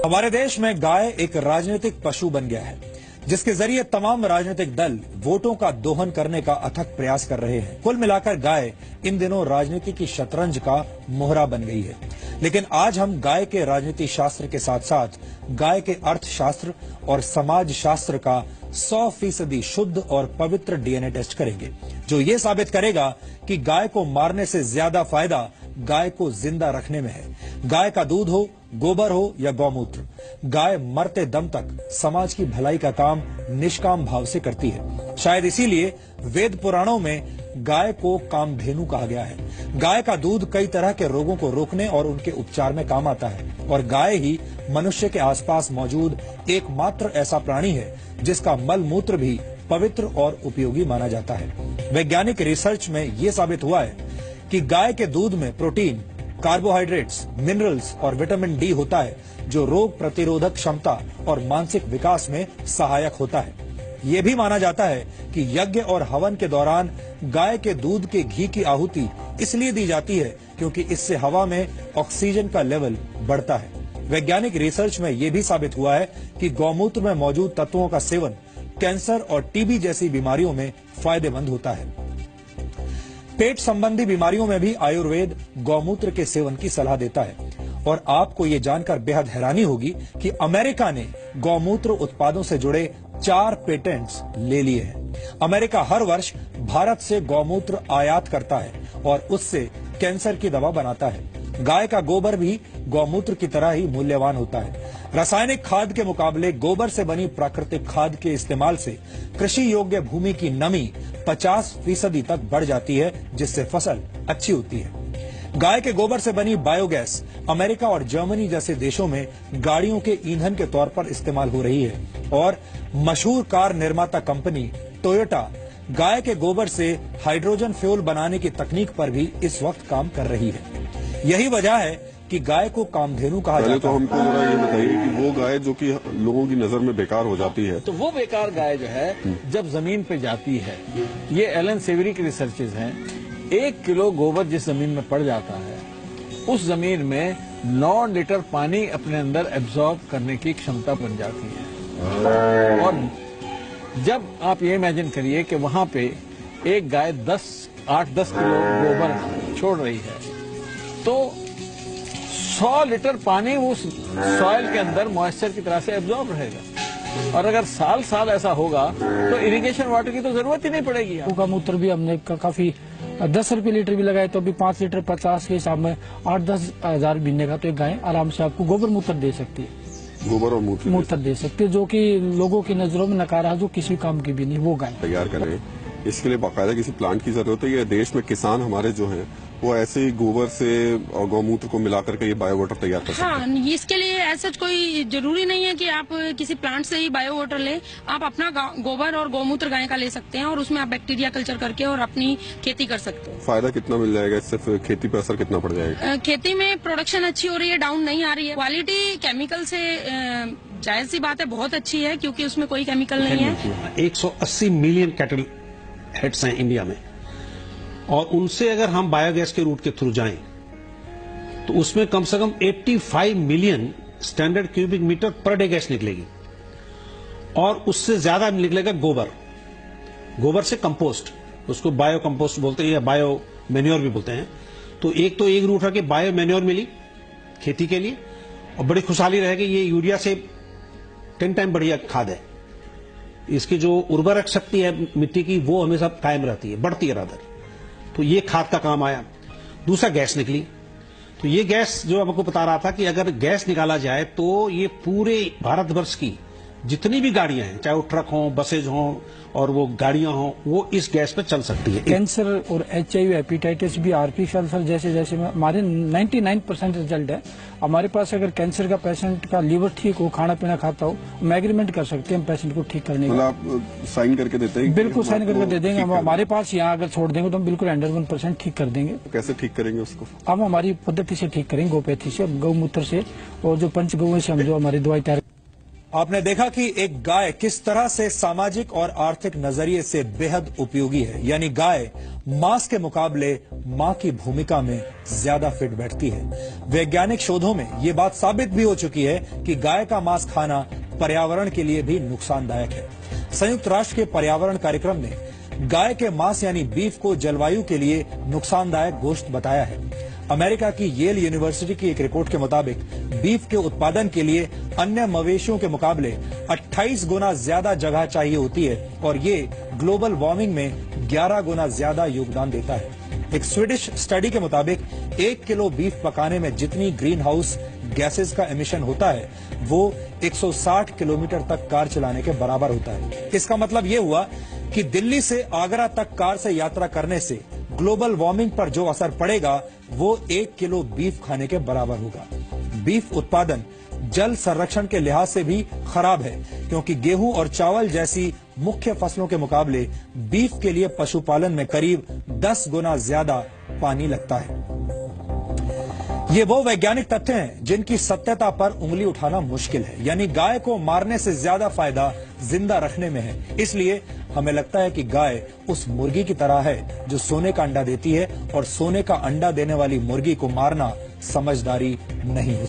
हमारे देश में गाय एक राजनीतिक पशु बन गया है, जिसके जरिए तमाम राजनीतिक दल वोटों का दोहन करने का अथक प्रयास कर रहे हैं। कुल मिलाकर गाय इन दिनों राजनीति की शतरंज का मोहरा बन गई है। लेकिन आज हम गाय के राजनीति शास्त्र के साथ साथ गाय के अर्थशास्त्र और समाज शास्त्र का 100% शुद्ध और पवित्र डीएनए टेस्ट करेंगे, जो ये साबित करेगा कि गाय को मारने से ज्यादा फायदा गाय को जिंदा रखने में है। गाय का दूध हो, गोबर हो या गौमूत्र, गाय मरते दम तक समाज की भलाई का काम निष्काम भाव से करती है। शायद इसीलिए वेद पुराणों में गाय को कामधेनु कहा गया है। गाय का दूध कई तरह के रोगों को रोकने और उनके उपचार में काम आता है और गाय ही मनुष्य के आसपास मौजूद एकमात्र ऐसा प्राणी है जिसका मल मूत्र भी पवित्र और उपयोगी माना जाता है। वैज्ञानिक रिसर्च में ये साबित हुआ है कि गाय के दूध में प्रोटीन, कार्बोहाइड्रेट्स, मिनरल्स और विटामिन डी होता है, जो रोग प्रतिरोधक क्षमता और मानसिक विकास में सहायक होता है। ये भी माना जाता है कि यज्ञ और हवन के दौरान गाय के दूध के घी की आहुति इसलिए दी जाती है क्योंकि इससे हवा में ऑक्सीजन का लेवल बढ़ता है। वैज्ञानिक रिसर्च में यह भी साबित हुआ है कि गौमूत्र में मौजूद तत्वों का सेवन कैंसर और टीबी जैसी बीमारियों में फायदेमंद होता है। पेट संबंधी बीमारियों में भी आयुर्वेद गौमूत्र के सेवन की सलाह देता है। और आपको ये जानकर बेहद हैरानी होगी कि अमेरिका ने गौमूत्र उत्पादों से जुड़े 4 पेटेंट्स ले लिए हैं। अमेरिका हर वर्ष भारत से गौमूत्र आयात करता है और उससे कैंसर की दवा बनाता है। गाय का गोबर भी गौमूत्र की तरह ही मूल्यवान होता है। रासायनिक खाद के मुकाबले गोबर से बनी प्राकृतिक खाद के इस्तेमाल से कृषि योग्य भूमि की नमी 50% तक बढ़ जाती है, जिससे फसल अच्छी होती है। गाय के गोबर से बनी बायोगैस अमेरिका और जर्मनी जैसे देशों में गाड़ियों के ईंधन के तौर पर इस्तेमाल हो रही है और मशहूर कार निर्माता कंपनी टोयोटा गाय के गोबर से हाइड्रोजन फ्यूल बनाने की तकनीक पर भी इस वक्त काम कर रही है। यही वजह है कि गाय को कामधेनु कहा जाता है। तो हमको जरा ये बताइए कि वो गाय जो कि लोगों की नजर में बेकार हो जाती है, तो वो बेकार गाय जो है जब जमीन पे जाती है, ये एलन सेवरी की रिसर्चेज हैं, 1 किलो गोबर जिस जमीन में पड़ जाता है उस जमीन में 9 लीटर पानी अपने अंदर एब्जॉर्ब करने की क्षमता बन जाती है। और जब आप ये इमेजिन करिए कि वहां पे एक गाय 8-10 किलो गोबर छोड़ रही है, तो 100 लीटर पानी उस सॉइल के अंदर मॉइस्चर की तरह से एब्जॉर्ब रहेगा। और अगर साल ऐसा होगा तो इरिगेशन वाटर की तो जरूरत ही नहीं पड़ेगी। का मूत्र भी हमने काफी 10 रुपए लीटर भी लगाए, तो अभी 5 लीटर 50 के हिसाब में 8-10 हजार महीने का तो एक गाय आराम से आपको गोबर मूत्र दे सकती है। गोबर और मूत्र दे सकती है, जो कि लोगों की नजरों में नकारा, जो किसी काम की भी नहीं, वो गाय तैयार कर रहे हैं। इसके लिए बाकायदा किसी प्लांट की जरूरत है। ये देश में किसान हमारे जो हैं वो ऐसे ही गोबर से और गौमूत्र को मिलाकर के ये बायो वाटर तैयार कर सकते हैं। हाँ, इसके लिए ऐसा कोई जरूरी नहीं है कि आप किसी प्लांट से ही बायो वाटर लें। आप अपना गोबर और गौमूत्र गाय का ले सकते हैं और उसमें आप बैक्टीरिया कल्चर करके और अपनी खेती कर सकते हैं। फायदा कितना मिल जाएगा इससे? खेती पर असर कितना पड़ जाएगा? खेती में प्रोडक्शन अच्छी हो रही है, डाउन नहीं आ रही है। क्वालिटी केमिकल से जायज सी बात है बहुत अच्छी है, क्योंकि उसमें कोई केमिकल नहीं है। 180 मिलियन कैटल हेड्स हैं इंडिया में, और उनसे अगर हम बायोगैस के रूट के थ्रू जाएं तो उसमें कम से कम 85 million standard cubic metre per day gas निकलेगी। और उससे ज्यादा निकलेगा गोबर से कंपोस्ट, उसको बायो कंपोस्ट बोलते हैं या बायो मैन्योर भी बोलते हैं। तो एक रूट है कि बायो मैन्योर मिली खेती के लिए, और बड़ी खुशहाली रहेगी। ये यूरिया से 10 टाइम बढ़िया खाद है। इसकी जो उर्वरक शक्ति है मिट्टी की, वो हमेशा कायम रहती है, बढ़ती है रादर। तो ये खाद का काम आया। दूसरा गैस निकली, तो ये गैस जो आपको बता रहा था कि अगर गैस निकाला जाए तो ये पूरे भारतवर्ष की जितनी भी गाड़ियां हैं, चाहे वो ट्रक हों, बसेज हों और वो गाड़ियां हों, वो इस गैस पे चल सकती है। कैंसर और HIV, हेपेटाइटिस बी, आरपी अल्सर जैसे हमारे 99% रिजल्ट है। हमारे पास अगर कैंसर का पेशेंट का लीवर ठीक हो, खाना पीना खाता हो, हम एग्रीमेंट कर सकते हैं हम पेशेंट को ठीक करने का। आप साइन करके देते हैं? बिल्कुल साइन करके दे देंगे। हमारे पास यहाँ अगर छोड़ देंगे तो हम बिल्कुल 101% ठीक कर देंगे। कैसे ठीक करेंगे उसको? हम हमारी पद्धति से ठीक करेंगे, गोपैथी से, गौमूत्र से, और जो पंचगव्य से हम जो हमारी दवाई तैयार। आपने देखा कि एक गाय किस तरह से सामाजिक और आर्थिक नजरिए से बेहद उपयोगी है, यानी गाय मांस के मुकाबले मां की भूमिका में ज्यादा फिट बैठती है। वैज्ञानिक शोधों में यह बात साबित भी हो चुकी है कि गाय का मांस खाना पर्यावरण के लिए भी नुकसानदायक है। संयुक्त राष्ट्र के पर्यावरण कार्यक्रम ने गाय के मांस यानी बीफ को जलवायु के लिए नुकसानदायक गोश्त बताया है। अमेरिका की येल यूनिवर्सिटी की एक रिपोर्ट के मुताबिक बीफ के उत्पादन के लिए अन्य मवेशियों के मुकाबले 28 गुना ज्यादा जगह चाहिए होती है और ये ग्लोबल वार्मिंग में 11 गुना ज्यादा योगदान देता है। एक स्वीडिश स्टडी के मुताबिक 1 किलो बीफ पकाने में जितनी ग्रीन हाउस गैसेस का एमिशन होता है वो 160 किलोमीटर तक कार चलाने के बराबर होता है। इसका मतलब ये हुआ कि दिल्ली से आगरा तक कार से यात्रा करने से ग्लोबल वार्मिंग पर जो असर पड़ेगा वो 1 किलो बीफ खाने के बराबर होगा। बीफ उत्पादन जल संरक्षण के लिहाज से भी खराब है, क्योंकि गेहूं और चावल जैसी मुख्य फसलों के मुकाबले बीफ के लिए पशुपालन में करीब 10 गुना ज्यादा पानी लगता है। ये वो वैज्ञानिक तथ्य हैं जिनकी सत्यता पर उंगली उठाना मुश्किल है, यानी गाय को मारने से ज्यादा फायदा जिंदा रखने में है। इसलिए हमें लगता है कि गाय उस मुर्गी की तरह है जो सोने का अंडा देती है और सोने का अंडा देने वाली मुर्गी को मारना समझदारी नहीं है।